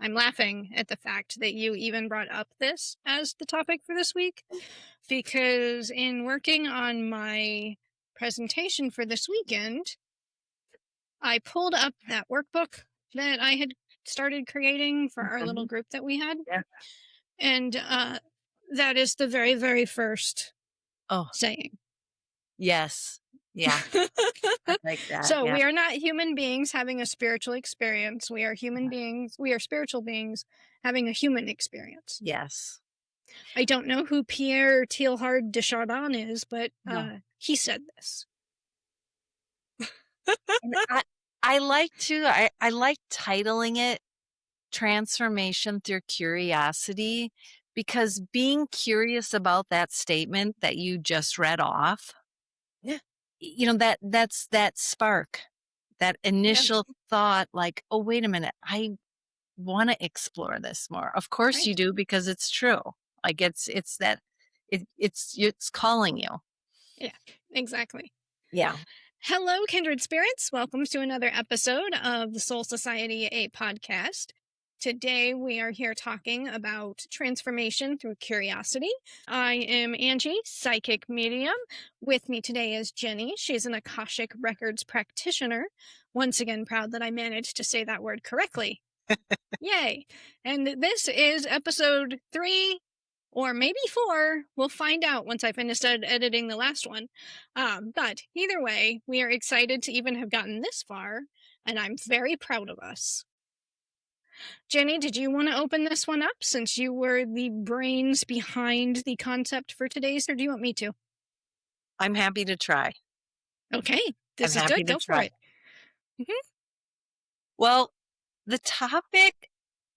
I'm laughing at the fact that you even brought up this as the topic for this week, because in working on my presentation for this weekend, I pulled up that workbook that I had started creating for our little Mhm. group that we had. Yeah. And that is the very, very first Oh, saying. yes. Yeah, I like that, So yeah. we are not human beings having a spiritual experience. We are human beings. We are spiritual beings having a human experience. Yes. I don't know who Pierre Teilhard de Chardin is, but No. he said this. And I like to I like titling it Transformation Through Curiosity, because being curious about that statement that you just read off, Yeah. that's that spark, that Yeah. initial thought like, "Oh, wait a minute, I wanna explore this more." Of course you Right. do because it's true. Like, it's that it's calling you. Yeah. Exactly. Yeah. Hello, kindred spirits. Welcome to another episode of the Soul Society, a podcast. Today, we are here talking about transformation through curiosity. I am Angie, psychic medium. With me today is Jenny. She's an Akashic Records practitioner. Once again, proud that I managed to say that word correctly. Yay. And this is episode 3 or maybe 4. We'll find out once I finish editing the last one. But either way, we are excited to even have gotten this far, and I'm very proud of us. Jenny, did you want to open this one up since you were the brains behind the concept for today's, or do you want me to? I'm happy to try. Okay, I'm this is happy good. to Go for try. it. Mhm. Well, the topic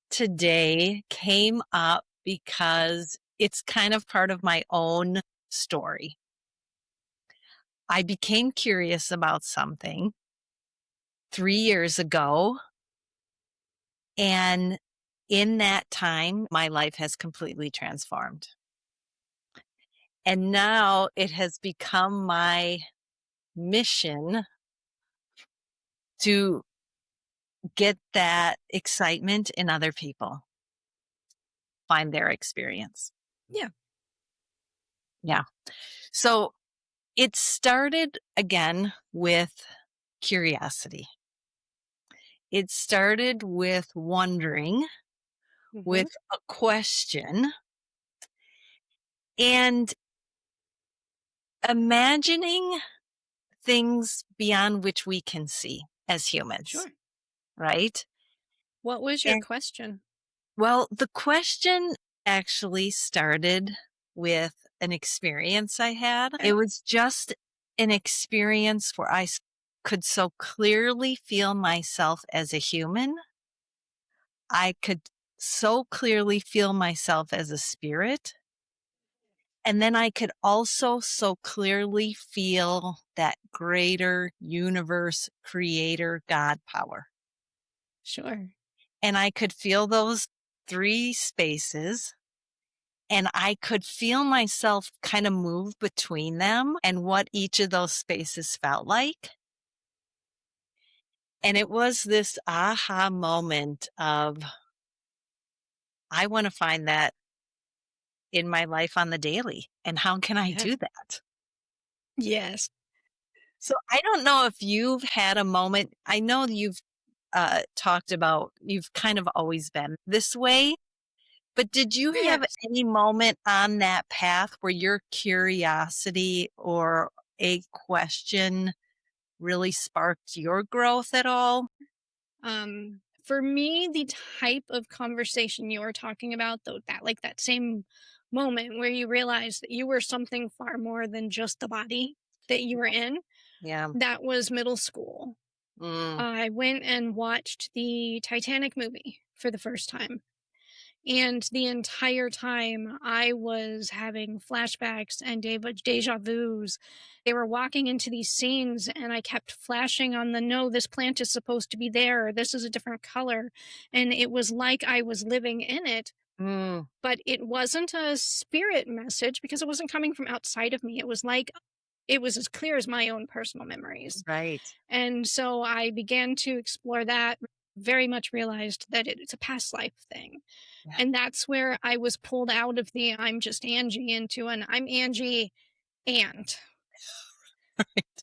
today came up because it's kind of part of my own story. I became curious about something 3 years ago, and in that time, my life has completely transformed. And now it has become my mission to get that excitement in other people, find their experience. Yeah, Yeah. So it started again with curiosity. It started with wondering, hmm with a question, and imagining things beyond which we can see as humans, sure. right? What was your And question? well, the question actually started with an experience I had. Okay. It was just an experience where could so clearly feel myself as a human. I could so clearly feel myself as a spirit. And then I could also so clearly feel that greater universe creator God power. Sure. And I could feel those 3 spaces, and I could feel myself kind of move between them and what each of those spaces felt like. And it was this aha moment of, I want to find that in my life on the daily. And how can I Yeah. do that? Yes. So I don't know if you've had a moment. I know you've talked about you've kind of always been this way, but did you have Yes. any moment on that path where your curiosity or a question really sparked your growth at all? For me, the type of conversation you're talking about, though, that same moment where you realize that you were something far more than just the body that you were in, Yeah. that was middle school. Mm, I went and watched the Titanic movie for the first time. And the entire time I was having flashbacks and deja vus. They were walking into these scenes and I kept flashing on the no, this plant is supposed to be there, or this is a different color. And it was like I was living in it, mm, but it wasn't a spirit message because it wasn't coming from outside of me. It was like it was as clear as my own personal memories. right. And so I began to explore that. very much realized that it's a past life thing. Yeah. And that's where I was pulled out of the I'm just Angie into an I'm Angie and,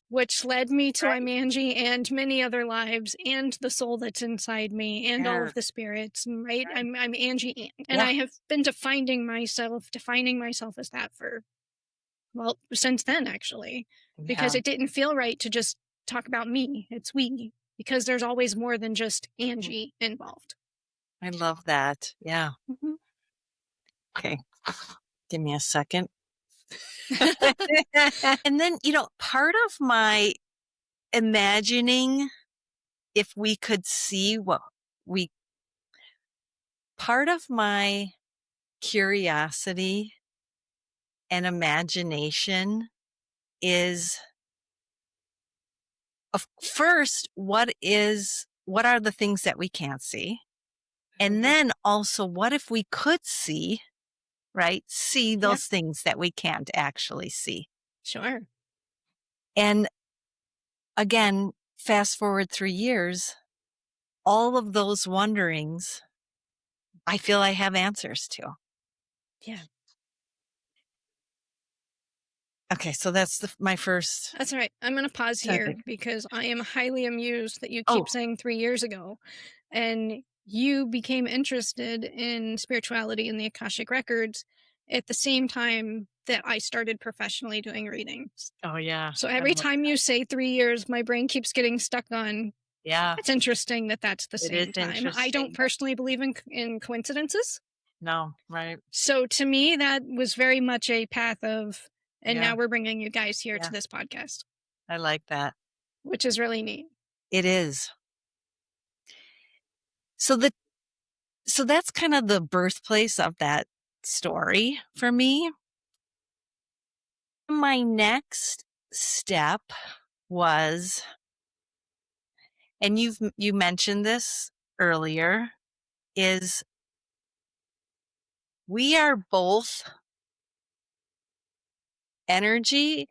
which led me to I'm Right. Angie and many other lives and the soul that's inside me and all of the Yes. spirits, right? Right. I'm Angie and Yeah. I have been defining myself as that for, well, since then actually, because Yeah. it didn't feel right to just talk about me. It's we, because there's always more than just Mm. Angie involved. I love that. Yeah. Mhm. Okay. Give me a second. And then, part of my imagining if we could see what we part of my curiosity and imagination is of first what are the things that we can't see? And Mhm. then also what if we could see, right? See Yeah, those things that we can't actually see. sure. And again, fast forward 3 years, all of those wonderings, I feel I have answers to. Yeah. Okay, so that's my first That's all right. I'm going to pause here topic. because I am highly amused that you Oh, keep saying 3 years ago and you became interested in spirituality and the Akashic Records at the same time that I started professionally doing readings. oh yeah. So I every love time that. you say 3 years, my brain keeps getting stuck on. Yeah, It's interesting that that's the it is same time. I don't interesting. personally believe in coincidences. No, right? So to me, that was very much a path of, and Yeah, now we're bringing you guys here to yeah. this podcast, I like that. which is really neat. It is. So the so that's kind of the birthplace of that story for me. My next step was, and you mentioned this earlier, is we are both energy,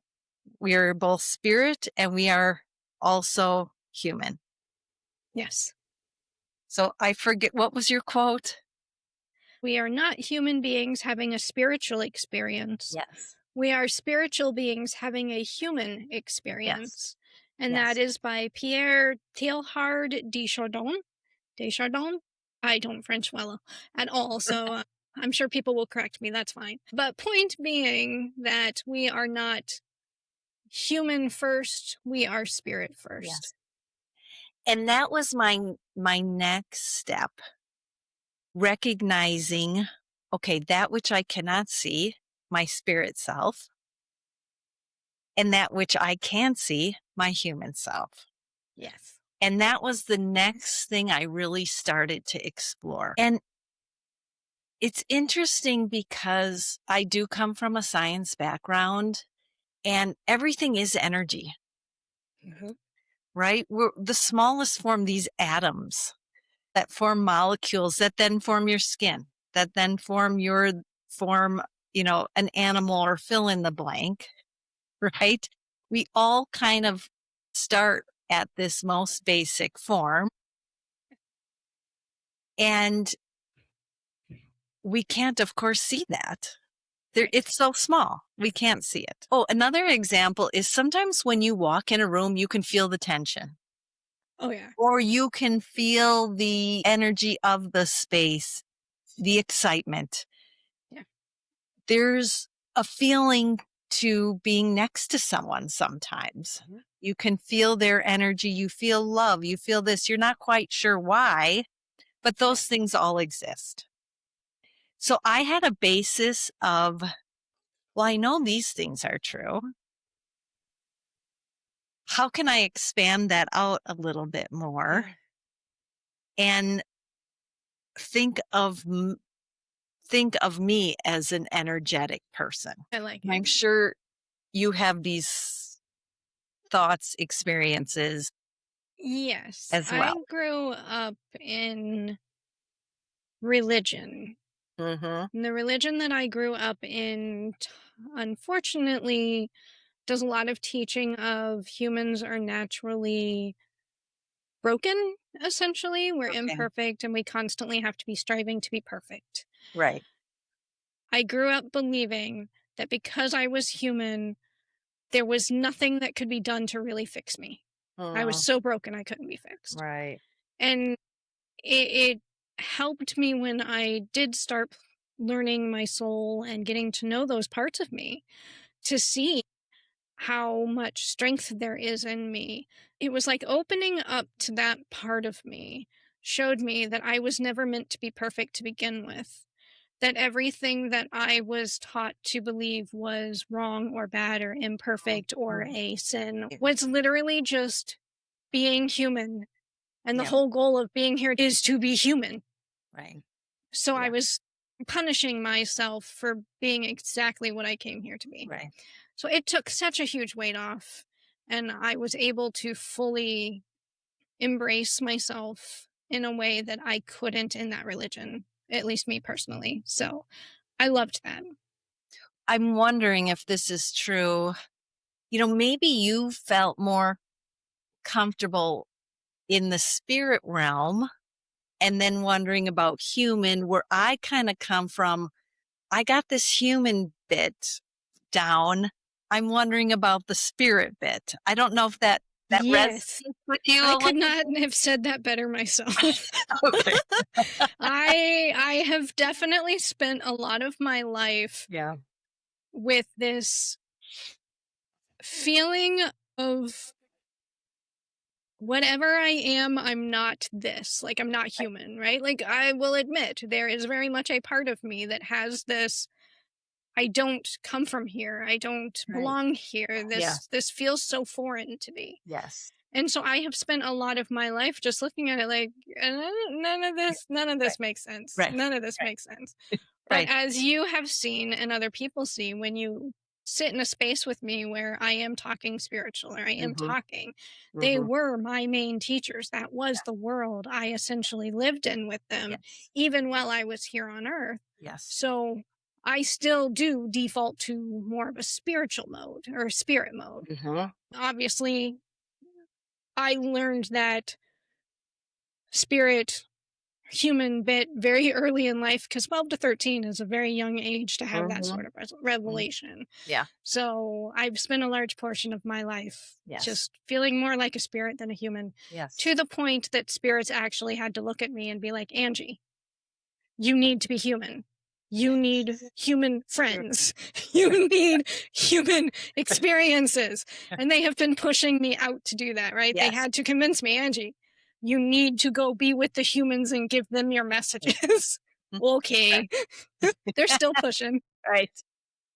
we are both spirit, and we are also human. Yes. So I forget, what was your quote? We are not human beings having a spiritual experience. Yes. We are spiritual beings having a human Yes. experience. And that Yes. is by Pierre Teilhard de Chardon. De Chardon? I don't French well at all, so I'm sure people will correct me. That's fine. But point being that we are not human first, we are spirit first. Yes. And that was my next step, recognizing, okay, that which I cannot see, my spirit self, and that which I can see, my human self. Yes. And that was the next thing I really started to explore. And it's interesting because I do come from a science background and everything is energy, Mhm. right? We're the smallest form, these atoms that form molecules that then form your skin, that then form, an animal or fill in the blank, right? We all kind of start at this most basic form and we can't, of course, see that. Right. It's so small. We can't see it. Oh, another example is sometimes when you walk in a room, you can feel the tension Oh, yeah. or you can feel the energy of the space, the excitement. Yeah. There's a feeling to being next to someone sometimes. Mhm. You can feel their energy. You feel love. You feel this. You're not quite sure why, but Yeah. those things all exist. So I had a basis of, well, I know these things are true. How can I expand that out a little bit more Yeah. and think of think of me as an energetic person? I like I'm it. sure you have these thoughts, experiences Yes. as I well. grew up in religion. Mhm. And the religion that I grew up in, unfortunately, does a lot of teaching of humans are naturally broken, essentially. We're Okay. imperfect and we constantly have to be striving to be perfect. Right. I grew up believing that because I was human, there was nothing that could be done to really fix me. I was Mm, so broken I couldn't be fixed. right. And it helped me when I did start learning my soul and getting to know those parts of me to see how much strength there is in me. It was like opening up to that part of me showed me that I was never meant to be perfect to begin with. That everything that I was taught to believe was wrong or bad or Mm, imperfect or mm. a sin Yeah. was literally just being human. And the Yeah. whole goal of being here is to be human. Right. So I Yeah. was punishing myself for being exactly what I came here to be. Right. So it took such a huge weight off, and I was able to fully embrace myself in a way that I couldn't in that religion, at least me personally. So I loved that. I'm wondering if this is true. Maybe you felt more comfortable in the spirit realm and then wondering about human, where I kind of come from. I got this human bit down. I'm wondering about the spirit bit. I don't know if that Yes. resonates with you I a could little not have said that better myself. bit. Okay. I have definitely spent a lot of my life Yeah. with this feeling of whatever I am, I'm not this. Like, I'm not human, right? Like, I will admit there is very much a part of me that has this I don't come from here. I don't Right. belong here. Yeah. This feels so foreign to me. Yes. And so I have spent a lot of my life just looking at it like none of Right. this makes sense. Right. None of this Right. makes sense. But Right. as you have seen and other people see, when you sit in a space with me where I am talking spiritual or I am Mm-hmm. talking, they Mm-hmm. were my main teachers. That was the world I essentially lived in with them, Yes. even while I was here on earth. Yes. So I still do default to more of a spiritual mode or spirit mode. Mm-hmm. Obviously, I learned that spirit human bit very early in life because 12 to 13 is a very young age to have that Mm-hmm. sort of revelation. Yeah. So I've spent a large portion of my life Yes. just feeling more like a spirit than a human, Yes. to the point that spirits actually had to look at me and be like, Angie, you need to be human. You need human Sure. friends. You need human experiences. And they have been pushing me out to do that, right? They Yes. had to convince me, Angie, you need to go be with the humans and give them your messages. Okay. They're still pushing. Right.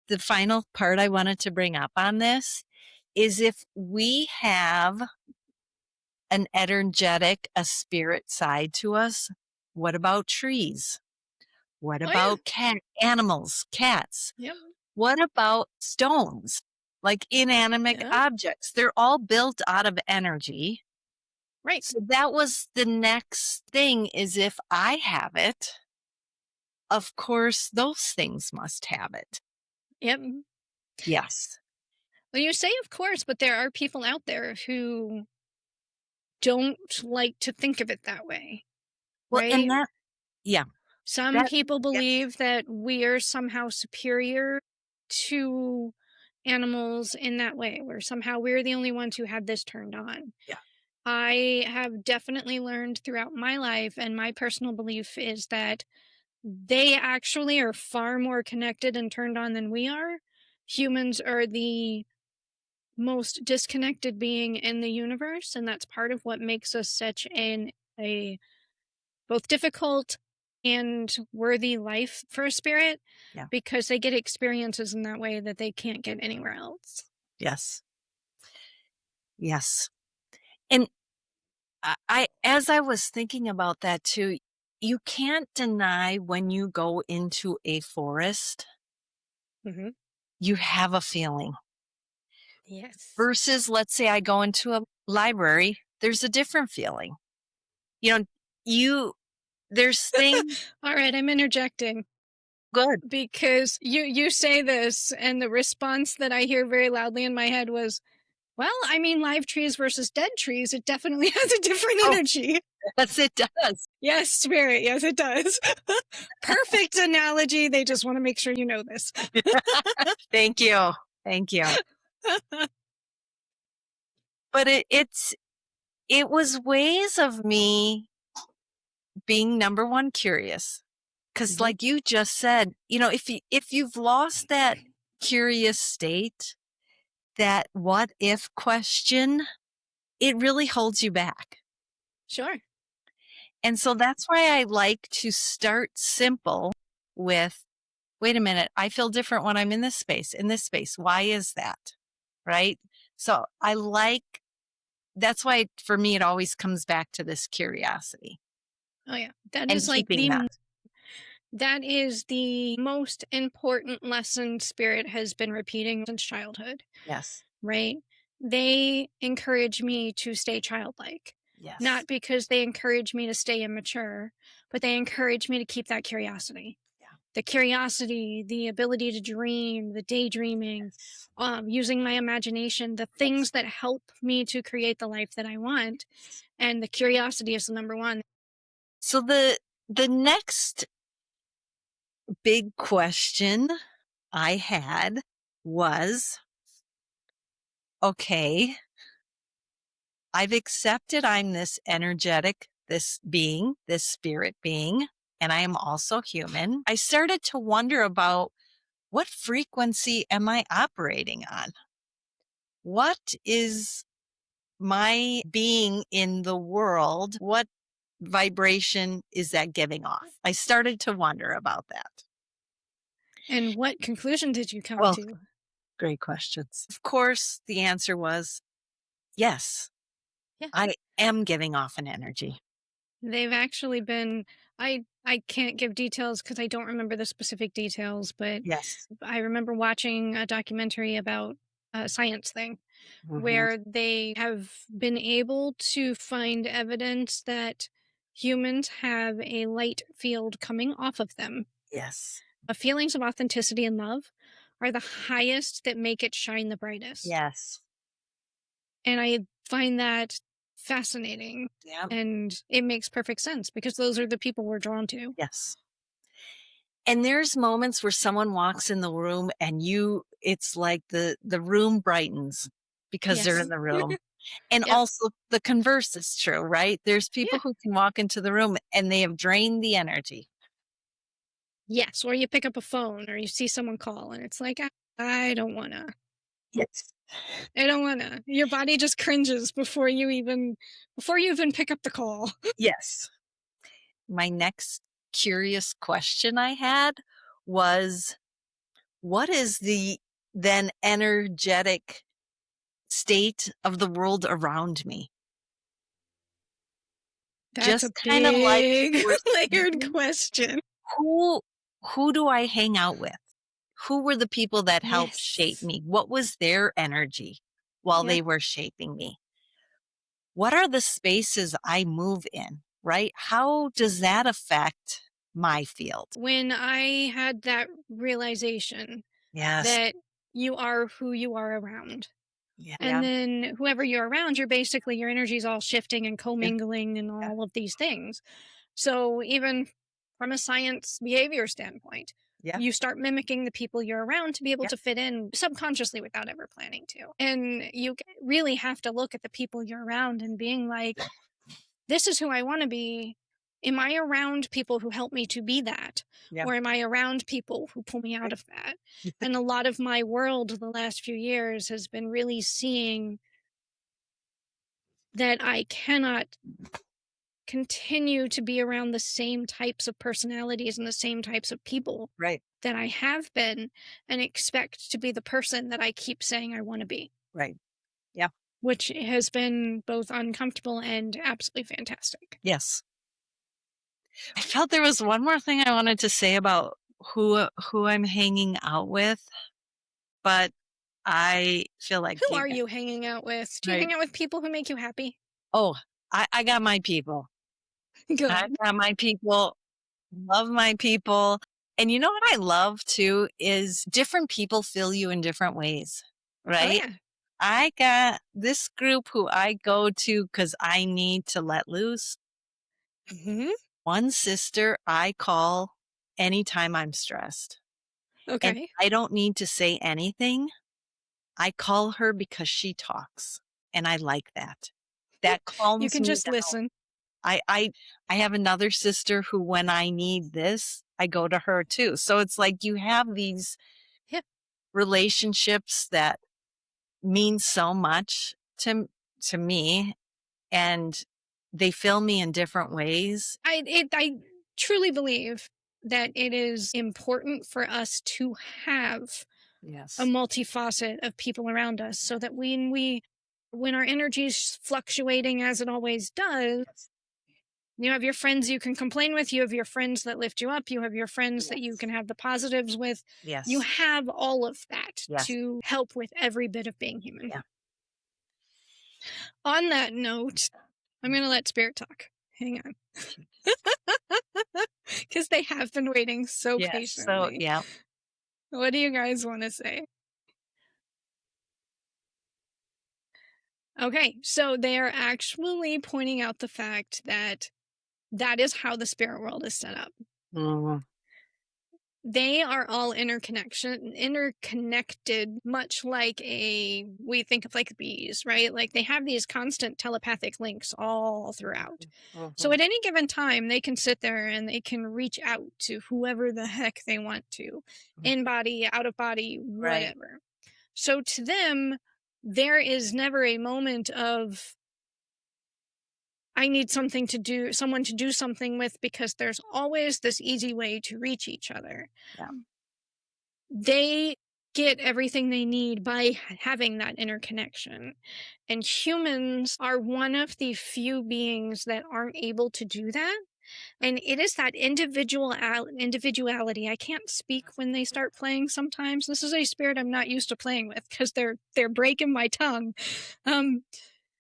The final part I wanted to bring up on this is if we have an energetic, a spirit side to us, what about trees? What Oh, yeah. about animals, cats? Yep. What about stones? Like inanimate Yeah. objects. They're all built out of energy. Right. So that was the next thing is if I have it, of course those things must have it. Yep. Yes. Well, you say, of course, but there are people out there who don't like to think of it that way, Well, and right? yeah, Some that, people yes, believe that we are somehow superior to animals in that way, where somehow we're the only ones who had this turned on. yeah, I have definitely learned throughout my life, and my personal belief is that they actually are far more connected and turned on than we are. Humans are the most disconnected being in the universe, and that's part of what makes us such a both difficult and worthy life for a spirit, yeah, because they get experiences in that way that they can't get anywhere else. yes, yes. And as I was thinking about that too, you can't deny when you go into a forest, Hmm. you have a feeling. Yes. Versus, let's say I go into a library, there's a different feeling. You know, you, there's things All right, I'm interjecting good. because you say this, and the response that I hear very loudly in my head was, Well, I mean, live trees versus dead trees, it definitely has a different Oh, energy. yes, it does. Yes, spirit. Yes, it does. Perfect analogy. They just want to make sure you know this. Thank you. Thank you. But it was ways of me being number one curious. Because Mhm. like you just said, if you've lost that curious state, that what if question, it really holds you back. Sure. And so that's why I like to start simple with, wait a minute, I feel different when I'm in this space, in this space. Why is that? Right? So that's why for me, it always comes back to this curiosity Oh yeah. That and is like keeping that. that is the most important lesson spirit has been repeating since childhood, Yes. right? They encourage me to stay childlike. Yes. Not because they encourage me to stay immature, but they encourage me to keep that curiosity. Yeah. The curiosity, the ability to dream, the daydreaming, Yes. using my imagination, the Yes. things that help me to create the life that I want. And the curiosity is the number one. So the next big question I had was, okay, I've accepted I'm this energetic, this being, this spirit being, and I am also human. I started to wonder about, what frequency am I operating on? What is my being in the world? What vibration is that giving off? I started to wonder about that. And what conclusion did you come Well, to? great questions. Of course, the answer was yes, Yeah. I am giving off an energy. They've actually been I can't give details because I don't remember the specific details, but Yes. I remember watching a documentary about a science thing Hmm. where they have been able to find evidence that humans have a light field coming off of them. Yes. Feelings of authenticity and love are the highest that make it shine the brightest. Yes. And I find that fascinating. Yeah. And it makes perfect sense because those are the people we're drawn to. Yes. And there's moments where someone walks in the room and it's like the room brightens because they're in Yes. the room. And Yep. also the converse is true, right? There's Yeah. people who can walk into the room and they have drained the energy. Yes. Or you pick up a phone or you see someone call and it's like, I don't want to. Yes. I don't want to. Your body just cringes before you even pick up the call. Yes. My next curious question I had was, what is the then energetic state of the world around me? That's a Just kind of like big you were layered saying, question. who who do I hang out with? Who were the people that helped shape Yes. me? What was their energy while Yeah. they were shaping me? What are the spaces I move in, right? How does that affect my field? When I had that realization Yes. that you are who you are around. Yeah. And Yeah. then whoever you're around, you're basically your energy's all shifting and Yeah. commingling and Yeah. all of these things. So even from a science behavior standpoint, Yeah. you start mimicking the people you're around to be able Yeah. to fit in subconsciously without ever planning to. And you really have to look at the people you're around and being like, this is who I want to be. Am I around people who help me to be that? Yeah. Or am I around people who pull me out Right. of that? And a lot of my world the last few years has been really seeing that I cannot continue to be around the same types of personalities and the same types of people Right. that I have been and expect to be the person that I keep saying I want to be, Right. Yeah. which has been both uncomfortable and absolutely fantastic. Yes. I felt there was one more thing I wanted to say about who I'm hanging out with, but I feel like Who you are got you hanging out with? Do you right. hang out with people who make you happy? Oh, I got my people. I Good. got my people, love my people. And you know what I love too is different people fill you in different ways, Oh, right? yeah. I got this group who I go to because I need to let loose. Mhm. One sister I call anytime I'm stressed, and Okay. I don't need to say anything. I call her because she talks, and I like that. That You calms can me just down. listen. I I I have another sister who when I need this, I go to her too. So it's like you have these Yeah. relationships that mean so much to me, and they fill me in different ways. I truly believe that it is important for us to have a Yes. multifacet of people around us so that when our energy is fluctuating as it always does, Yes. you have your friends you can complain with, you have your friends that lift you up, you have your friends that you Yes. can have the positives with. You Yes. have all of that Yes. to help with every bit of being human. Yeah. On that note, I'm Mm. going to let spirit talk. Hang on, Yes. because they have been waiting so Yes. So, patiently. yeah. What do you guys want to say? Okay, so they are actually pointing out the fact that that is how the spirit world is set up. Mhm. They are all interconnected, much like we think of like bees, right? Like they have these constant telepathic links all throughout. So Mhm. at any given time, they can sit there and they can reach out to whoever the heck they want to, Mhm. in body, out of body, Right. whatever. So to them, there is never a moment of I need someone to do something with because there's always this easy way to reach each other. Yeah. They get everything they need by having that interconnection. And humans are one of the few beings that aren't able to do that. And it is that individuality. I can't speak when they start playing sometimes. This is a spirit I'm not used to playing with because they're breaking my tongue. Um,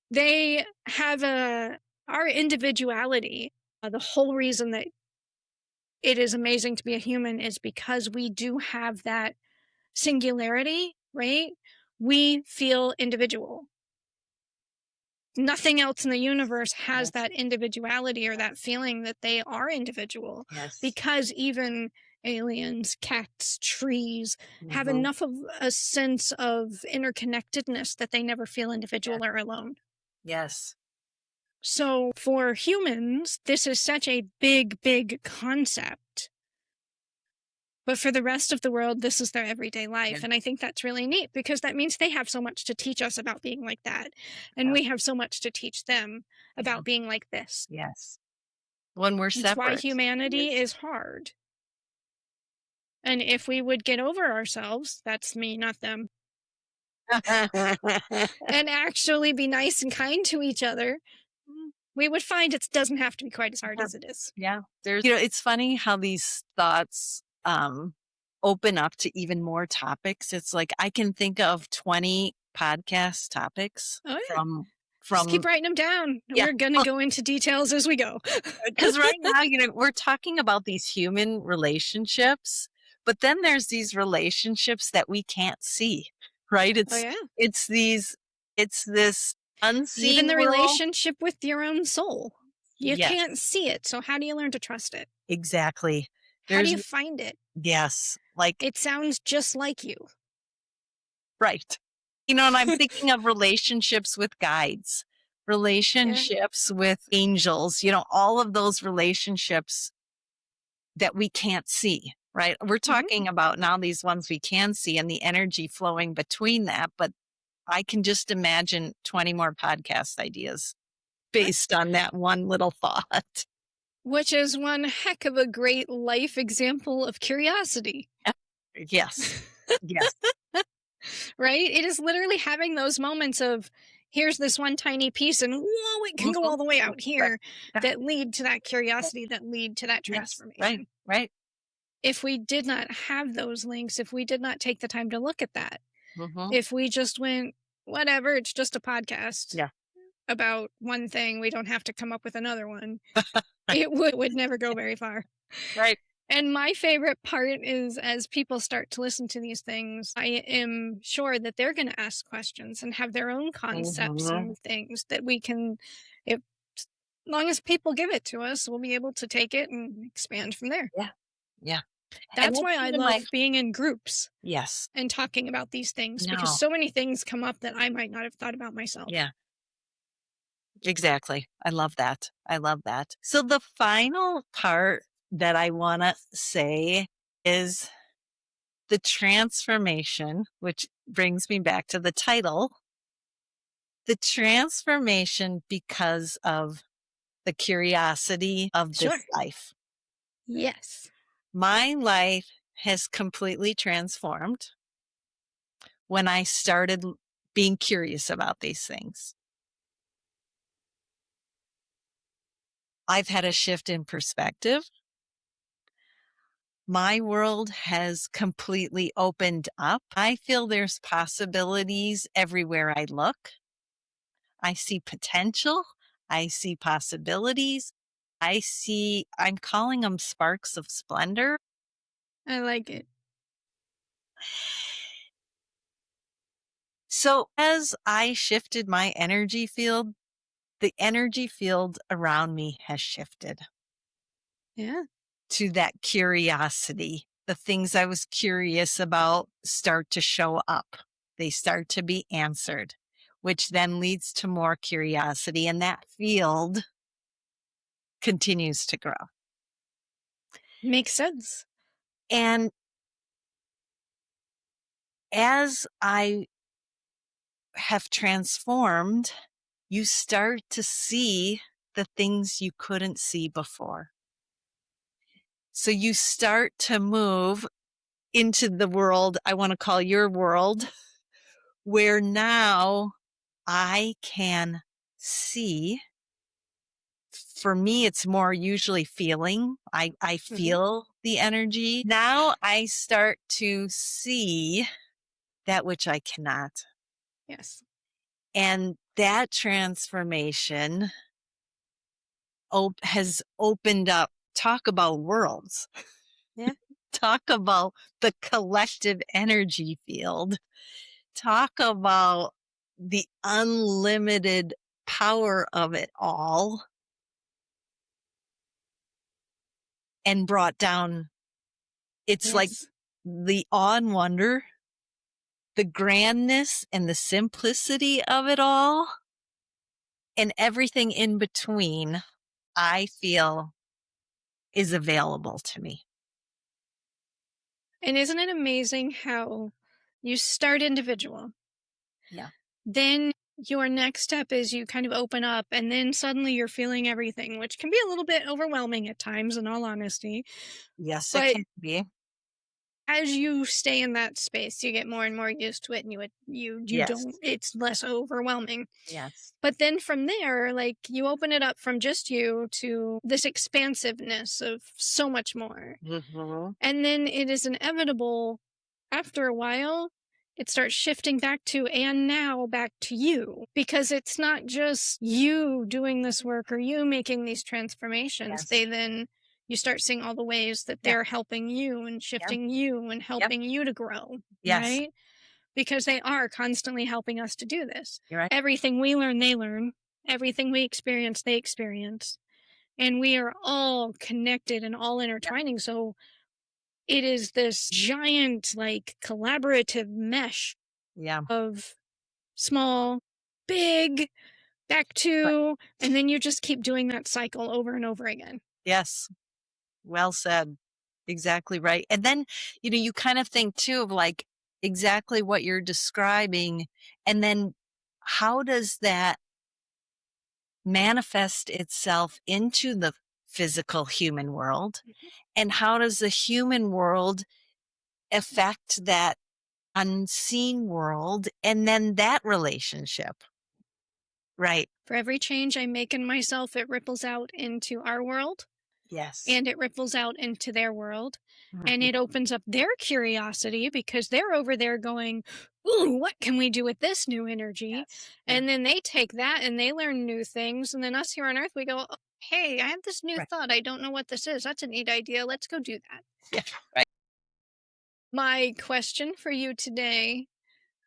they have our individuality. The whole reason that it is amazing to be a human is because we do have that singularity, right? We feel individual. Nothing else in the universe has Yes. that individuality or that Yes. feeling that they are individual Yes. because even aliens, cats, trees have Mhm. enough of a sense of interconnectedness that they never feel Yes. individual or alone. Yes. So for humans, this is such a big, big concept. But for the rest of the world, this is their everyday Yeah. life. And I think that's really neat because that means they have so much to teach us about being like that. And Yeah. we have so much to teach them Yeah. about being like this. Yes. When we're It's why separate. humanity Yes. is hard. And if we would get over ourselves, that's me, not them, and actually be nice and kind to each other, we would find it doesn't have to be quite as hard Yeah. as it is. Yeah. It's funny how these thoughts open up to even more topics. It's like I can think of 20 podcast topics Oh, yeah. Just keep from writing them down. yeah. We're going to go into details as we go. Because right now, we're talking about these human relationships, but then there's these relationships that we can't see, right? Oh, yeah. It's this Even unseen the world. relationship with your own soul. You Yes, can't see it. So, how do you learn to trust it? exactly. How do There's you find it? yes, like It sounds just like you. right. And I'm thinking of relationships with guides, Yeah. relationships with angels, all of those relationships that we can't see, right? We're Hmm. talking about now these ones we can see and the energy flowing between that, but I can just imagine 20 more podcast ideas based on that one little thought. Which is one heck of a great life example of curiosity, Yes. Yes. right? It is literally having those moments of, here's this one tiny piece, and whoa, it can go Mhm. all the way Mm, out right. here Yeah. that lead to that curiosity, that lead to that Yes. Right. transformation. Right. If we did not have those links, if we did not take the time to look at that, Hmm. if we just went, whatever, it's just a podcast Yeah. about one thing, we don't have to come up with another one, it would never go very far. Right. And my favorite part is as people start to listen to these things, I am sure that they're going to ask questions and have their own concepts Mhm. and things that we can, if long as people give it to us, we'll be able to take it and expand from there. Yeah, yeah, and That's that's why I even my love being in groups yes. and talking about these things because No. so many things come up that I might not have thought about myself. Yeah, exactly. I love that. I love that. So the final part that I wanna say is the transformation, which brings me back to the title, the transformation because of the curiosity of Sure. this life. Yes. My life has completely transformed when I started being curious about these things. I've had a shift in perspective. My world has completely opened up. I feel there's possibilities everywhere I look. I see potential. I see possibilities. I'm calling them sparks of splendor. I like it. So as I shifted my energy field, the energy field around me has shifted Yeah. to that curiosity. The things I was curious about start to show up. They start to be answered, which then leads to more curiosity, and that field continues to grow. Makes sense. And as I have transformed, you start to see the things you couldn't see before. So you start to move into the world I want to call your world, where now I can see. For me, it's more usually feeling. I Mhm. feel the energy. Now I start to see that which I cannot. Yes. And that transformation has opened up. Talk about worlds. Yeah. Talk about the collective energy field. Talk about the unlimited power of it all and brought down. It's like Yes. the awe and wonder, the grandness and the simplicity of it all, and everything in between, I feel is available to me. And isn't it amazing how you start individual, Yeah. then your next step is you kind of open up, and then suddenly you're feeling everything, which can be a little bit overwhelming at times, in all honesty. Yes, it But can be. as you stay in that space, you get more and more used to it, and you Yes. don't. It's less overwhelming. Yes. But then from there, like you open it up from just you to this expansiveness of so much more. Mhm. And then it is inevitable after a while, it starts shifting back to, and now back to you, because it's not just you doing this work or you making these transformations. Yes. They then, you start seeing all the ways that Yeah. they're helping you and Yep. shifting you and Yep. helping you to grow, Yes. right? Because they are constantly helping us to do this. You're right. Everything we learn, they learn. Everything we experience, they experience. And we are all connected and all Yep. intertwining. So it is this giant, like, collaborative mesh Yeah. of small, big, back Right. to, and then you just keep doing that cycle over and over again. Yes. Well said. Exactly right. And then, you kind of think too of like exactly what you're describing. And then how does that manifest itself into the physical human world? And how does the human world affect that unseen world and then that relationship? Right. For every change I make in myself, it ripples out into our world Yes. and it ripples out into their world. And Mhm. it opens up their curiosity because they're over there going, ooh, what can we do with this new energy? Yes. Yeah. And then they take that and they learn new things. And then us here on Earth, we go, Hey, I have this new Right. thought. I don't know what this is. That's a neat idea. Let's go do that. Yeah. Right. My question for you today,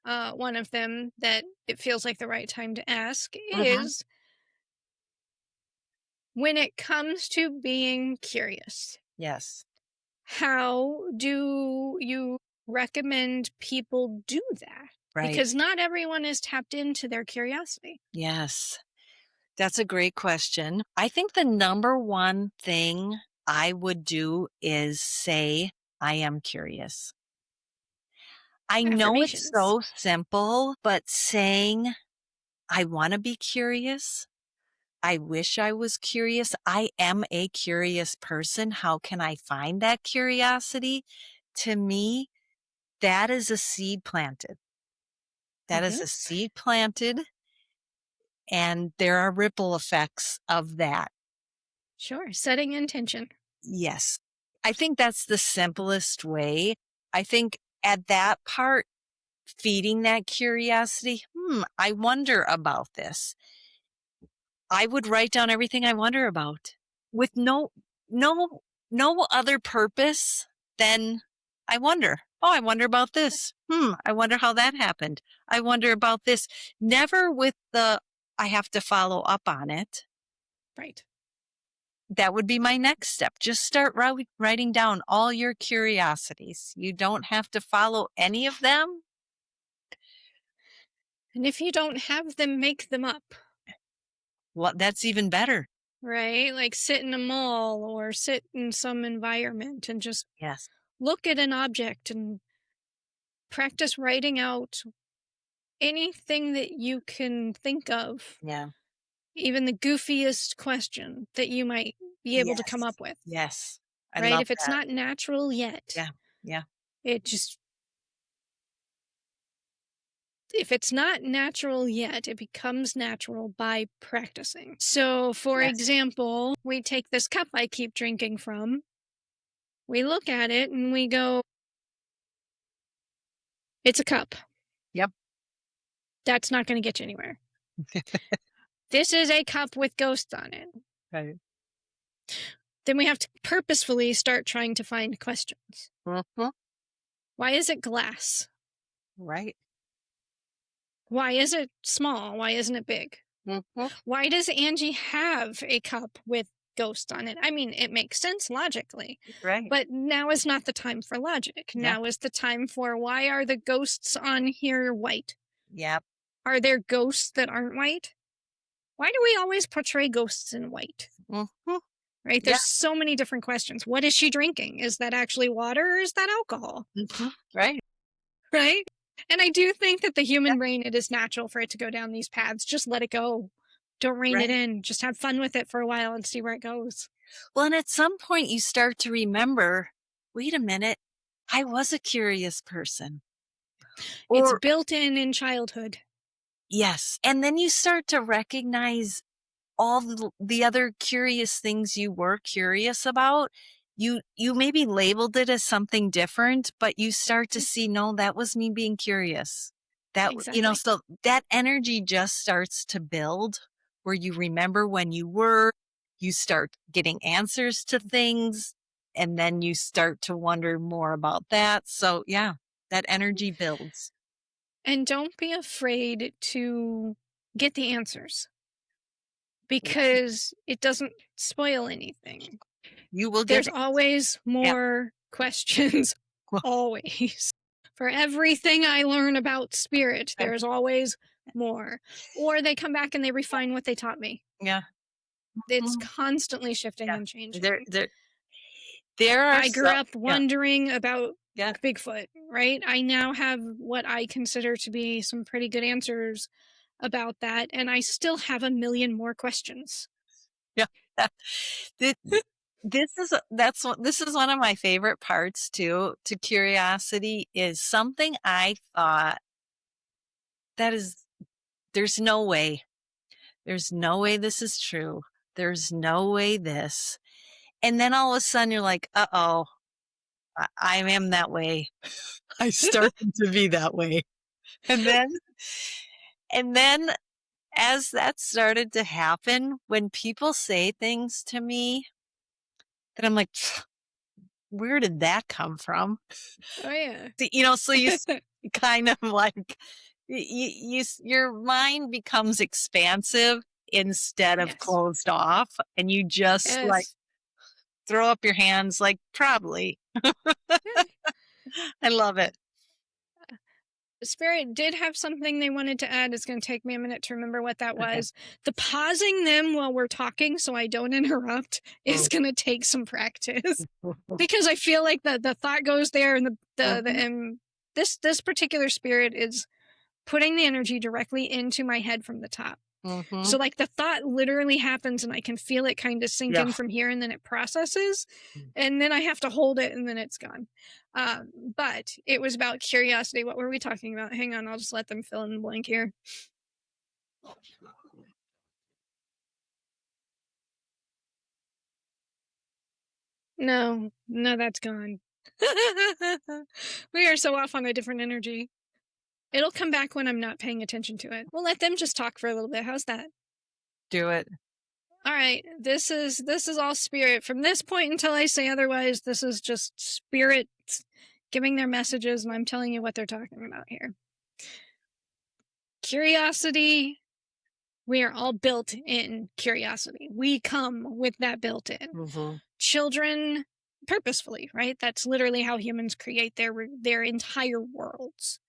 one of them that it feels like the right time to ask Mhm. is when it comes to being curious, Yes. how do you recommend people do that? Right. Because not everyone is tapped into their curiosity. Yes. That's a great question. I think the number one thing I would do is say, I am curious. I know it's Affirmations. so simple, but saying, I want to be curious. I wish I was curious. I am a curious person. How can I find that curiosity? To me, that is a seed planted. That is Hmm. a seed planted, and there are ripple effects of that. Sure. Setting intention. Yes. I think that's the simplest way. I think at that part, feeding that curiosity, I wonder about this. I would write down everything I wonder about with no no other purpose than I wonder. Oh, I wonder about this. I wonder how that happened. I wonder about this. Never with the I have to follow up on it. Right. That would be my next step. Just start writing down all your curiosities. You don't have to follow any of them. And if you don't have them, make them up. Well, that's even better. Right? Like sit in a mall or sit in some environment and just Yes. look at an object and practice writing out anything that you can think of, Yeah. even the goofiest question that you might be able to come Yes. up with. Yes. I Right? love If it's that. not natural yet, Yeah. Yeah. it just, if it's not natural yet, it becomes natural by practicing. So, for Yes. example, we take this cup I keep drinking from, we look at it and we go, it's a cup. Yep. That's not going to get you anywhere. This is a cup with ghosts on it. Right. Then we have to purposefully start trying to find questions. Mhm. Why is it glass? Right. Why is it small? Why isn't it big? Mhm. Why does Angie have a cup with ghosts on it? I mean, it makes sense logically, Right. but now is not the time for logic. Yeah. Now is the time for why are the ghosts on here white? Yep. Are there ghosts that aren't white? Why do we always portray ghosts in white? Mhm. Right? Yeah. There's so many different questions. What is she drinking? Is that actually water or is that alcohol? Mhm. Right. Right? And I do think that the Yeah. human brain, it is natural for it to go down these paths. Just let it go. Don't rein it Right. in. Just have fun with it for a while and see where it goes. Well, and at some point you start to remember, wait a minute, I was a curious person. It's Or built in childhood. yes. And then you start to recognize all the other curious things you were curious about. You maybe labeled it as something different, but you start to Mm, see, no, that was me being curious. exactly. So that energy just starts to build where you remember when you were, you start getting answers to things, and then you start to wonder more about that. So yeah, that energy builds. And don't be afraid to get the answers Right. because it doesn't spoil anything. You will get There's it. always Yeah. more questions, always. For everything I learn about spirit, there's always more. Or they come back and they refine what they taught me. Yeah. It's Mhm. constantly shifting Yeah. and There changing. there there are I grew some up yeah, wondering about yeah, Bigfoot, right? I now have what I consider to be some pretty good answers about that, and I still have a million more questions. yeah. Thi this is one of my favorite parts too, to curiosity is something I thought that is there's no way. There's no way this is true. There's no way this. And then all of a sudden you're like, "Uh-oh, I am that way. I started to be that way." And then and then as that started to happen, when people say things to me that I'm like, where did that come from? Oh, yeah. So kind of like your mind becomes expansive instead of Yes. closed off, and you just like Yes. throw up your hands like probably. Yeah. I love it. Spirit did have something they wanted to add. It's going to take me a minute to remember what that was. The pausing them while we're talking so I don't interrupt is going to take some practice because I feel like the thought goes there, and this particular spirit is putting the energy directly into my head from the top. Mm-hmm. So like the thought literally happens and I can feel it kind of sink Yeah. in from here, and then it processes, and then I have to hold it, and then it's gone. But it was about curiosity. What were we talking about? Hang on, I'll just let them fill in the blank here. No, that's gone. We are so off on a different energy. It'll come back when I'm not paying attention to it. We'll let them just talk for a little bit. How's that? Do it. All right, this is all spirit. From this point until I say otherwise, this is just spirit giving their messages, and I'm telling you what they're talking about here. Curiosity. We are all built in curiosity. We come with that built in. Mm-hmm. Children, purposefully, right? That's literally how humans create their entire worlds.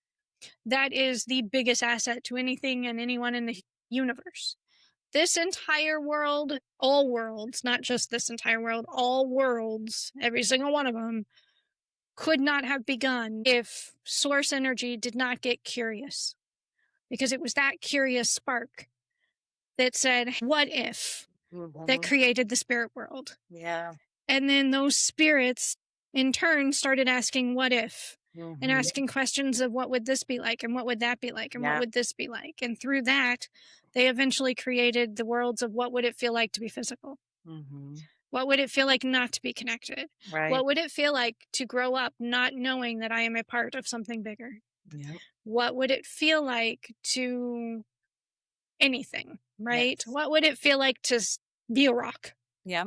That is the biggest asset to anything and anyone in the universe. This entire world, all worlds, not just this entire world, all worlds, every single one of them, could not have begun if source energy did not get curious. Because it was that curious spark that said, what if, that created the spirit world. Yeah. And then those spirits, in turn, started asking, what if? And asking questions of what would this be like, and what would that be like, and what would this be like? And through that, they eventually created the worlds of what would it feel like to be physical? What would it feel like not to be connected? Right. What would it feel like to grow up not knowing that I am a part of something bigger? Yeah. What would it feel like to anything, right? Yes. What would it feel like to be a rock? Yeah.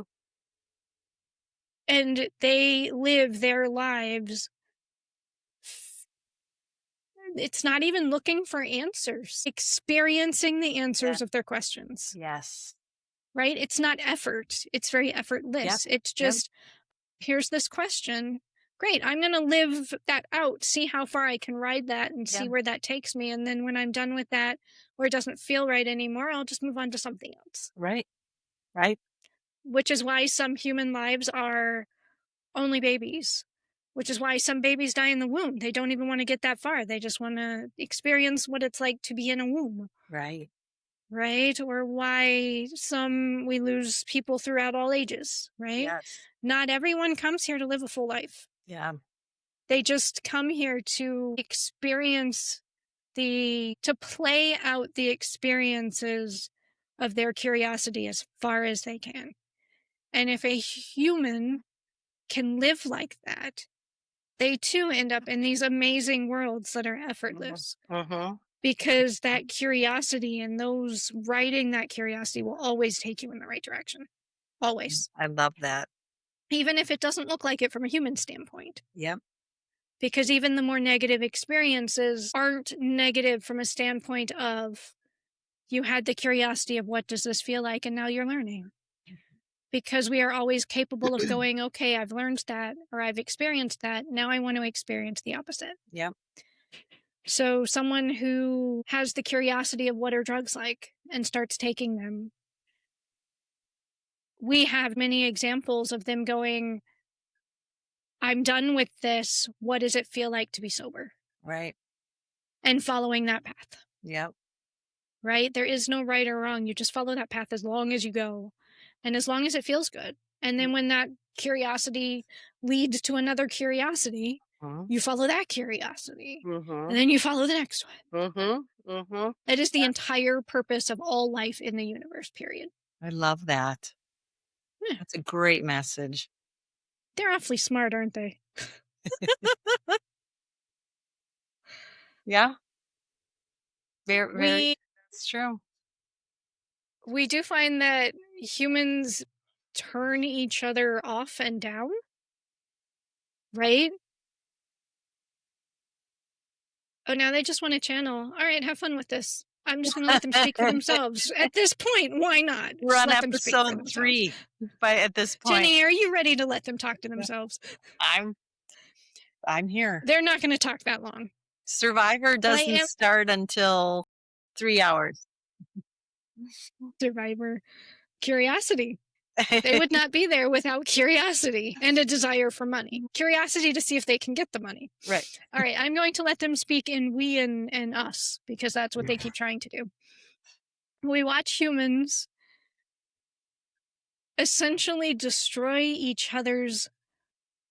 And they live their lives. It's not even looking for answers, experiencing the answers of their questions. Yes. Right? It's not effort. It's very effortless. It's just, here's this question. Great. I'm going to live that out, see how far I can ride that and see where that takes me. And then when I'm done with that, or it doesn't feel right anymore, I'll just move on to something else. Right. Right. Which is why some human lives are only babies, which is why some babies die in the womb. They don't even want to get that far. They just want to experience what it's like to be in a womb. Right. Right? Or why we lose people throughout all ages, right? Yes. Not everyone comes here to live a full life. Yeah. They just come here to experience to play out the experiences of their curiosity as far as they can. And if a human can live like that, they too end up in these amazing worlds that are effortless. Because that curiosity and those writing that curiosity will always take you in the right direction. Always. I love that. Even if it doesn't look like it from a human standpoint. Yep. Because even the more negative experiences aren't negative from a standpoint of you had the curiosity of what does this feel like, and now you're learning. Because we are always capable of going, okay, I've learned that, or I've experienced that. Now I want to experience the opposite. Yep. So someone who has the curiosity of what are drugs like and starts taking them, we have many examples of them going, I'm done with this. What does it feel like to be sober? Right. And following that path. Yep. Right? There is no right or wrong. You just follow that path as long as you go and as long as it feels good. And then when that curiosity leads to another curiosity, you follow that curiosity. And then you follow the next one. That is the entire purpose of all life in the universe, period. I love that. Yeah. That's a great message. They're awfully smart, aren't they? Yeah. Very, very, that's true. we do find that humans turn each other off and down, right? Oh, now they just want to channel. All right, have fun with this. I'm just going to let them speak for themselves. At this point, why not? We're Just on let them speak for episode themselves. 3 at this point. Jenny, are you ready to let them talk to themselves? I'm here. They're not going to talk that long. Survivor doesn't start until 3 hours. Survivor. Curiosity. They would not be there without curiosity and a desire for money. Curiosity to see if they can get the money. Right. All right, I'm going to let them speak in we and us, because that's what they keep trying to do. We watch humans essentially destroy each other's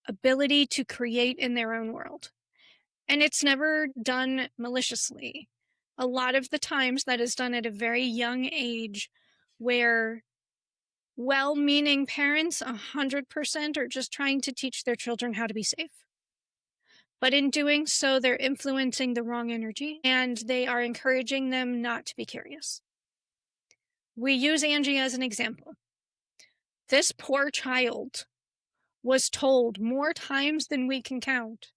ability to create in their own world. And it's never done maliciously. A lot of the times that is done at a very young age, where well-meaning parents 100% are just trying to teach their children how to be safe. But in doing so, they're influencing the wrong energy, and they are encouraging them not to be curious. We use Angie as an example. This poor child was told more times than we can count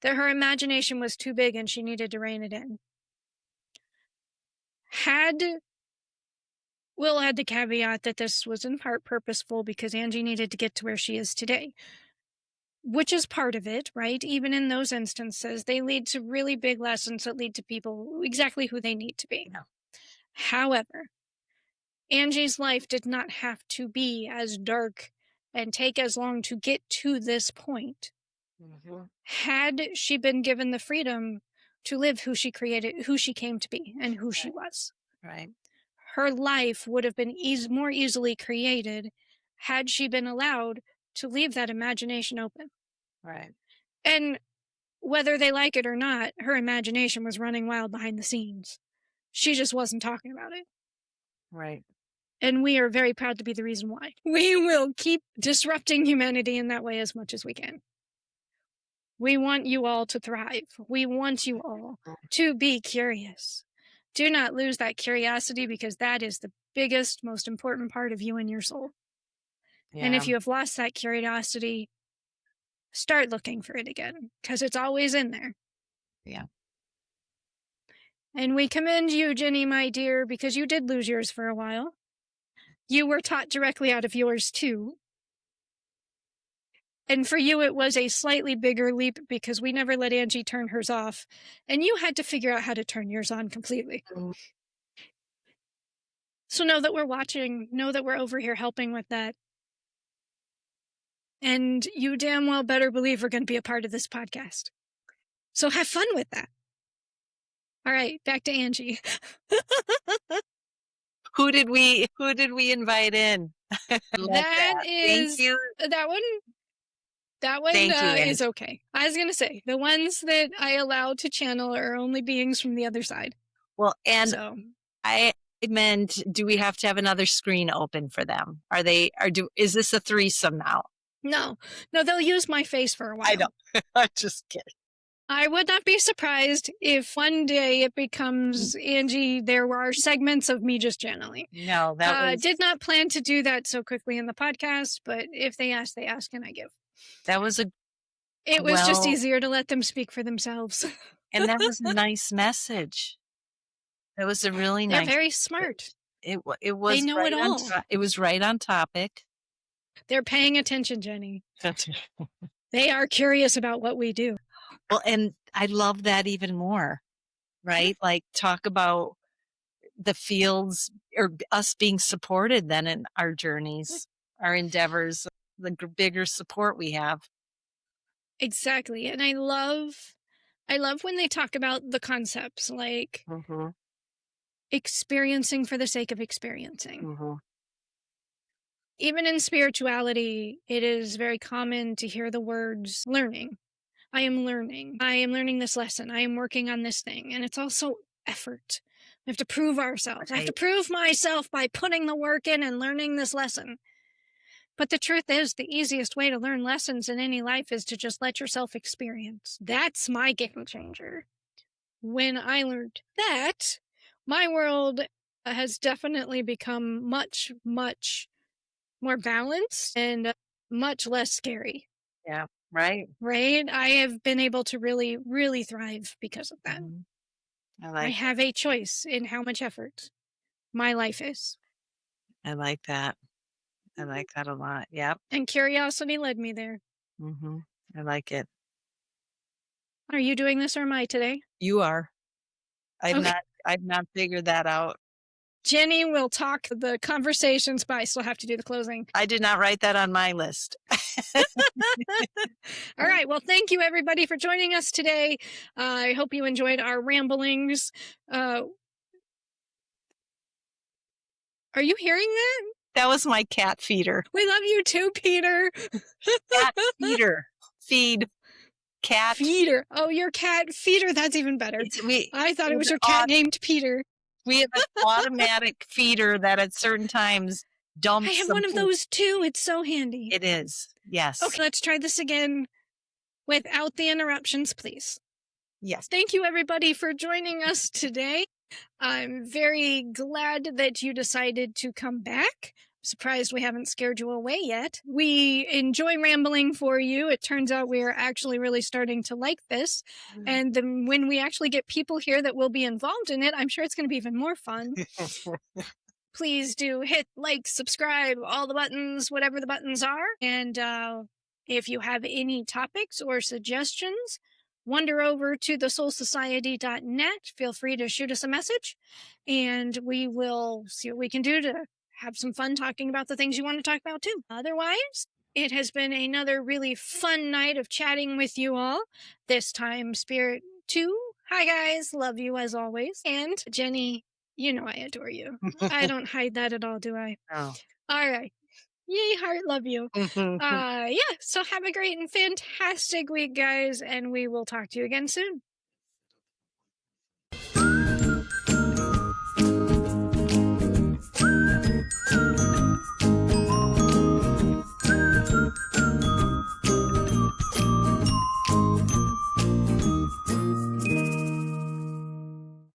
that her imagination was too big and she needed to rein it in. We'll add the caveat that this was in part purposeful, because Angie needed to get to where she is today, which is part of it, right? Even in those instances, they lead to really big lessons that lead to people exactly who they need to be. No. However, Angie's life did not have to be as dark and take as long to get to this point. Mm-hmm. Had she been given the freedom to live who she created, who she came to be, and who she was. Right. Her life would have been more easily created had she been allowed to leave that imagination open. Right. And whether they like it or not, her imagination was running wild behind the scenes. She just wasn't talking about it. Right. And we are very proud to be the reason why. We will keep disrupting humanity in that way as much as we can. We want you all to thrive. We want you all to be curious. Do not lose that curiosity, because that is the biggest, most important part of you and your soul. Yeah. And if you have lost that curiosity, start looking for it again, because it's always in there. Yeah. And we commend you, Jenny, my dear, because you did lose yours for a while. You were taught directly out of yours, too. And for you, it was a slightly bigger leap, because we never let Angie turn hers off. And you had to figure out how to turn yours on completely. So know that we're watching. Know that we're over here helping with that. And you damn well better believe we're going to be a part of this podcast. So have fun with that. All right, back to Angie. Who did we invite in? That one is okay. I was going to say, the ones that I allow to channel are only beings from the other side. Well, and so. I meant, do we have to have another screen open for them? Is this a threesome now? No, they'll use my face for a while. I know. I'm just kidding. I would not be surprised if one day it becomes Angie. There were segments of me just channeling. No, did not plan to do that so quickly in the podcast, but if they ask, and I give. That was It was just easier to let them speak for themselves. And that was a nice message. That was a really nice. They're very smart. It was. They know it all. It was right on topic. They're paying attention, Jenny. They are curious about what we do. Well, and I love that even more, right? Like, talk about the fields, or us being supported then in our journeys, our endeavors, the bigger support we have. Exactly. And I love when they talk about the concepts, like experiencing for the sake of experiencing. Even in spirituality, it is very common to hear the words learning. I am learning. I am learning this lesson. I am working on this thing. And it's also effort. We have to prove ourselves. Right. I have to prove myself by putting the work in and learning this lesson. But the truth is, the easiest way to learn lessons in any life is to just let yourself experience. That's my game changer. When I learned that, my world has definitely become much, much more balanced and much less scary, Yeah, right. right? I have been able to really, really thrive because of that. Mhm. I I like it. have a choice in how much effort my life is. I like that. I Mhm. like that a lot. Yep. And curiosity led me there. Mhm. I like it. Are you doing this or am I today? You are. Okay. I've not figured that out. Jenny will talk the conversations, but I still have to do the closing. I did not write that on my list. All right. Well, thank you everybody for joining us today. I hope you enjoyed our ramblings. Uh, are you hearing that? That was my cat feeder. We love you too, Peter. Cat feeder. Feed cat. Feeder. Oh, your cat feeder. That's even better. It's we I thought it feed was your cat off named Peter. we have an automatic feeder that at certain times I dumps have some one of poop. those too. It's so handy. It is. Yes. Okay, let's try this again without the interruptions, please. Yes. Thank you, everybody, for joining us today. I'm very glad that you decided to come back. Surprised we haven't scared you away yet. We enjoy rambling for you. It turns out we are actually really starting to like this. And then when we actually get people here that will be involved in it, I'm sure it's going to be even more fun. Please do hit like, subscribe, all the buttons, whatever the buttons are. And if you have any topics or suggestions, wander over to thesoulsociety.net. Feel free to shoot us a message, and we will see what we can do to have some fun talking about the things you want to talk about too. Otherwise, it has been another really fun night of chatting with you all. This time, Spirit 2. Hi, guys. Love you as always. And Jenny, you know I adore you. I don't hide that at all, do I? Oh. All right. Yay, heart, love you. Yeah, so have a great and fantastic week, guys, and we will talk to you again soon.